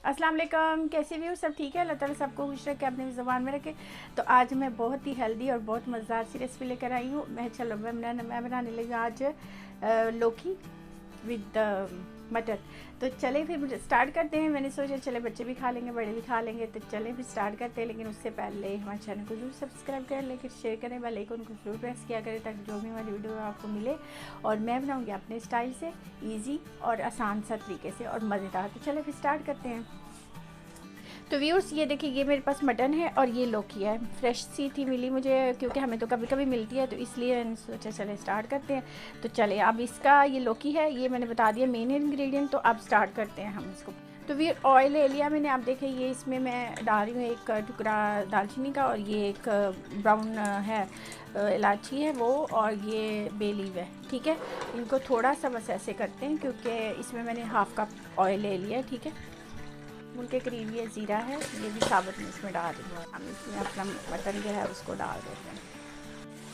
अस्सलाम वालेकुम, कैसे भी हो? सब ठीक है? अल्लाह ताला सबको खुश रखे, अपनी ज़ुबान में रखे। तो आज मैं बहुत ही हेल्दी और बहुत मज़ेदार सी रेसिपी लेकर आई हूँ। मैं बनाने लगी आज लौकी विद मटर। तो चले फिर स्टार्ट करते हैं। मैंने सोचा चले बच्चे भी खा लेंगे, बड़े भी खा लेंगे, तो चले फिर स्टार्ट करते हैं। लेकिन उससे पहले हमारे चैनल को जरूर सब्सक्राइब करें, लेकिन शेयर करें, बेल आइकन को जरूर प्रेस किया करें ताकि जो भी हमारी वीडियो आपको मिले। और मैं बनाऊँगी अपने स्टाइल से, ईजी और आसान सा तरीके से और मज़ेदार। तो चले फिर स्टार्ट करते हैं। तो व्यूअर्स ये देखिए, ये मेरे पास मटन है और ये लौकी है। फ्रेश सी थी मिली मुझे, क्योंकि हमें तो कभी कभी मिलती है, तो इसलिए मैंने सोचा चले स्टार्ट करते हैं। तो चले अब इसका ये लौकी है, ये मैंने बता दिया मेन इंग्रेडिएंट। तो अब स्टार्ट करते हैं हम इसको। तो वी ऑयल ले लिया मैंने। आप देखें ये इसमें मैं डाल रही हूँ एक टुकड़ा दालचीनी का, और ये एक ब्राउन है इलायची है वो, और ये बे लीव है। ठीक है, इनको थोड़ा सा बस ऐसे करते हैं, क्योंकि इसमें मैंने हाफ़ कप ऑयल ले लिया है। ठीक है, उनके करीब ये ज़ीरा है, ये भी साबुत में इसमें डाल रही हूँ। हम इसमें अपना मटन जो है उसको डाल देते हैं।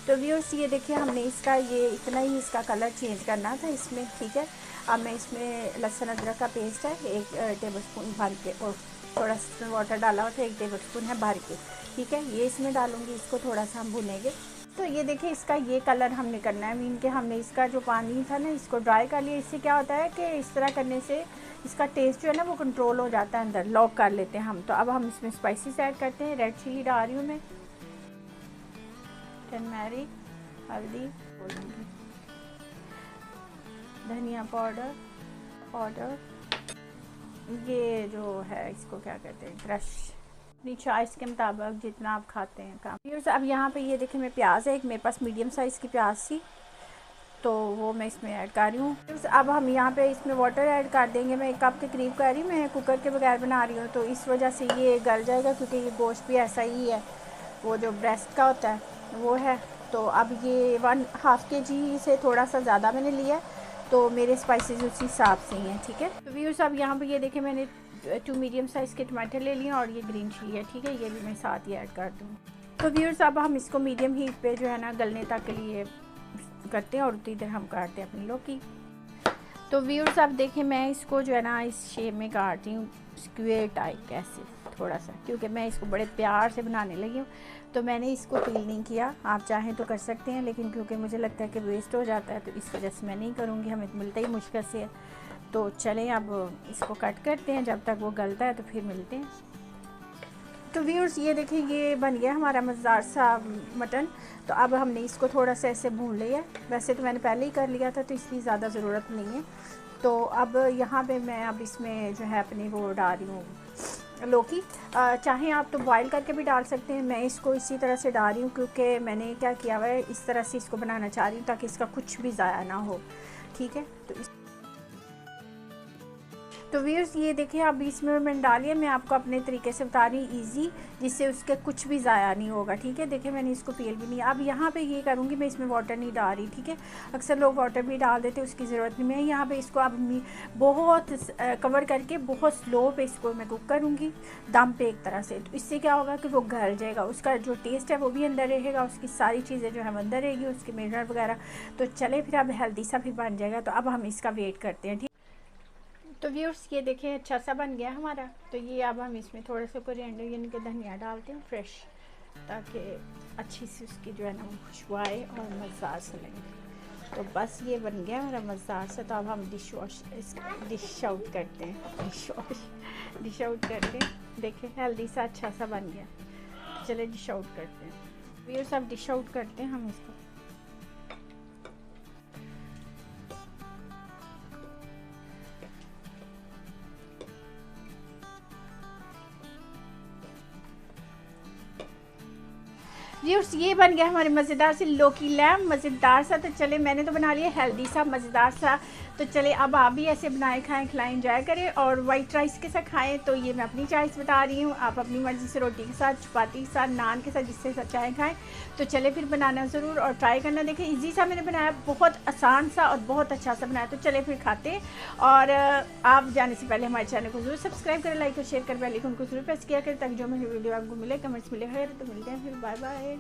तो व्यूअर्स ये देखिए, हमने इसका ये इतना ही इसका कलर चेंज करना था इसमें। ठीक है, अब मैं इसमें लहसुन अदरक का पेस्ट है 1 टेबलस्पून भर के, और थोड़ा सा वाटर डाला हुआ था 1 टेबलस्पून है भर के। ठीक है, ये इसमें डालूँगी, इसको थोड़ा सा हम भूनेंगे। तो ये देखिए, इसका ये कलर हमने करना है मीन के, हमने इसका जो पानी था ना इसको ड्राई कर लिया। इससे क्या होता है कि इस तरह करने से इसका टेस्ट जो है ना वो कंट्रोल हो जाता है, अंदर लॉक कर लेते हैं हम। तो अब हम इसमें स्पाइसेस ऐड करते हैं। रेड चिली डाल रही हूँ मैं, टर्मरिक, हल्दी बोलूँगी, धनिया पाउडर, ये जो है इसको क्या कहते हैं, क्रश, अपनी चॉइस के मुताबिक जितना आप खाते हैं काम। अब यहाँ पे ये देखें, मैं प्याज है एक, मेरे पास मीडियम साइज़ की प्याज थी, तो वो मैं इसमें ऐड कर रही हूँ। अब हम यहाँ पे इसमें वाटर ऐड कर देंगे। मैं 1 कप के करीब कर रही हूँ, मैं कुकर के बगैर बना रही हूँ, तो इस वजह से ये गल जाएगा, क्योंकि ये गोश्त भी ऐसा ही है, वो जो ब्रेस्ट का होता है वो है। तो अब ये 1/2 kg से थोड़ा सा ज़्यादा मैंने लिया है, तो मेरे स्पाइसेस उसी हिसाब से ही हैं। ठीक है, तो व्यूअर्स अब यहाँ पर ये देखें, मैंने 2 मीडियम साइज़ के टमाटर ले लिए, और ये ग्रीन चिली है। ठीक है, ये भी मैं साथ ही ऐड कर दूँ। तो व्यूअर्स अब हम इसको मीडियम हीट पे जो है ना गलने तक के लिए करते हैं, और उतनी देर हम काटते हैं अपनी लौकी। तो व्यूअर्स अब देखें, मैं इसको जो है ना इस शेप में काटती हूँ, स्क्वायर टाइप ऐसे थोड़ा सा, क्योंकि मैं इसको बड़े प्यार से बनाने लगी हूँ। तो मैंने इसको पील नहीं किया, आप चाहें तो कर सकते हैं, लेकिन क्योंकि मुझे लगता है कि वेस्ट हो जाता है, तो इस वजह से मैं नहीं करूँगी, हमें मिलता ही मुश्किल से है। तो चलें अब इसको कट करते हैं, जब तक वो गलता है तो फिर मिलते हैं। तो व्यूअर्स ये देखिए, ये बन गया हमारा मज़ेदार सा मटन। तो अब हमने इसको थोड़ा सा ऐसे भून लिया है। वैसे तो मैंने पहले ही कर लिया था, तो इसकी ज़्यादा ज़रूरत नहीं है। तो अब यहाँ पे मैं अब इसमें जो है अपनी वो डाल रही हूँ लौकी। चाहें आप तो बॉयल करके भी डाल सकते हैं, मैं इसको इसी तरह से डाल रही हूँ, क्योंकि मैंने क्या किया हुआ है, इस तरह से इसको बनाना चाह रही हूँ ताकि इसका कुछ भी ज़ाया ना हो। ठीक है, तो व्यूअर्स ये देखिए, अब इसमें मैंने डाली है, मैं आपको अपने तरीके से बता रही हूँ ईजी, जिससे उसके कुछ भी ज़ाया नहीं होगा। ठीक है, देखिए मैंने इसको पील भी नहीं। अब यहाँ पे ये करूँगी, मैं इसमें वाटर नहीं डाल रही। ठीक है, अक्सर लोग वाटर भी डाल देते, उसकी ज़रूरत नहीं। मैं यहाँ पे इसको अब बहुत कवर करके बहुत स्लो पे इसको मैं कुक करूँगी, दम पे एक तरह से। तो इससे क्या होगा कि वो गल जाएगा, उसका जो टेस्ट है वो भी अंदर रहेगा, उसकी सारी चीज़ें जो है अंदर रहेगी, उसके मिनरल वगैरह। तो चले फिर अब हेल्दी सा फिर बन जाएगा। तो अब हम इसका वेट करते हैं। ठीक, तो व्यूअर्स ये देखें, अच्छा सा बन गया हमारा। तो ये अब हम इसमें थोड़ा सा कोरिएंडर यानी कि धनिया डालते हैं फ्रेश, ताकि अच्छी सी उसकी जो है ना वो खुशबू आए और मज़ेदार से लगे। तो बस ये बन गया हमारा मज़ेदार से। तो अब हम डिश आउट करते हैं, डिश आउट करते हैं। देखें हेल्दी सा अच्छा सा बन गया। चले डिश आउट करते हैं। व्यूअर्स अब डिश आउट करते हैं हम इसको। व्यूअर्स ये बन गया हमारे मज़ेदार से लौकी लैम, मज़ेदार सा। तो चले मैंने तो बना लिया हेल्दी सा मज़ेदार सा। तो चले अब आप भी ऐसे बनाए खाएं, खिलाएं, एंजॉय करें, और वाइट राइस के साथ खाएं। तो ये मैं अपनी चॉइस बता रही हूँ, आप अपनी मर्ज़ी से रोटी के साथ, चपाती के साथ, नान के साथ, जिससे चाहें खाएं। तो चले फिर बनाना ज़रूर और ट्राई करना। देखें ईजी सा मैंने बनाया, बहुत आसान सा और बहुत अच्छा सा बनाया। तो चले फिर खाते हैं। और आप जाने से पहले हमारे चैनल को जरूर सब्सक्राइब करें, लाइक और शेयर कर बेल आइकन को जरूर प्रेस किया करें, ताकि जो मेरी वीडियो आपको मिले, कमेंट्स मिले। तो मिलते हैं फिर, बाय बाय।